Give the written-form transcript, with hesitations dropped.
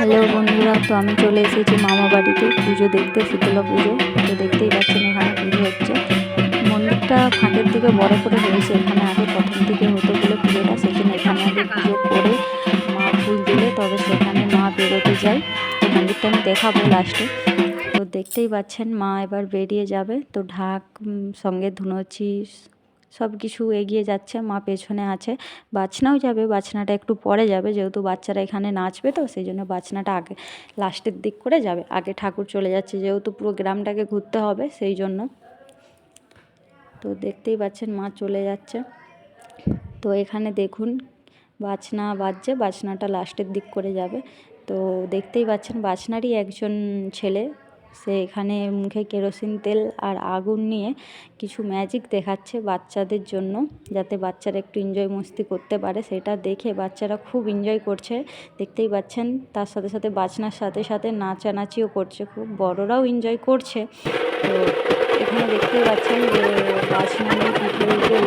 Hello বন্ধুরা, তো আমি চলে এসেছি মামা বাড়িতে পুজো দেখতে, শীতলা পুজো। তো দেখতেই পাচ্ছেন এখানে পুজো হচ্ছে। মন্দিরটা ফাঁকের দিকে বড় করে হয়েছে, এখানে আগে প্রথম দিকে হতো বলে পুজোটা, সেই জন্য এখানে আগে পুজো করে মা ফুল দিলে তবে সেখানে মা বেরোতে যায়। তো মন্দিরটা আমি দেখাবো লাস্টে। তো দেখতেই পাচ্ছেন মা এবার বেরিয়ে যাবে। তো ঢাক সঙ্গে ধুনুচি সব কিছু এগিয়ে যাচ্ছে, মা পেছনে আছে। বাজনাও যাবে, বাজনাটা একটু পরে যাবে, যেহেতু বাচ্চারা এখানে নাচবে, তো সেই জন্য বাজনাটা আগে লাস্টের দিক করে যাবে। আগে ঠাকুর চলে যাচ্ছে, যেহেতু পুরো গ্রামটাকে ঘুরতে হবে সেই জন্য। তো দেখতেই পাচ্ছেন মা চলে যাচ্ছে। তো এখানে দেখুন বাজনা বাজছে, বাজনাটা লাস্টের দিক করে যাবে। তো দেখতেই পাচ্ছেন বাজনারই একজন ছেলে, সে এখানে মুখে কেরোসিন তেল আর আগুন নিয়ে কিছু ম্যাজিক দেখাচ্ছে বাচ্চাদের জন্য, যাতে বাচ্চারা একটু এনজয় মস্তি করতে পারে। সেটা দেখে বাচ্চারা খুব এনজয় করছে, দেখতেই পাচ্ছেন। তার সাথে সাথে বাজনার সাথে সাথে নাচানাচিও করছে, খুব বড়রাও এনজয় করছে। তো এখানে দেখতেই পাচ্ছেন যে বাজনা নিয়ে পিঠে উঠে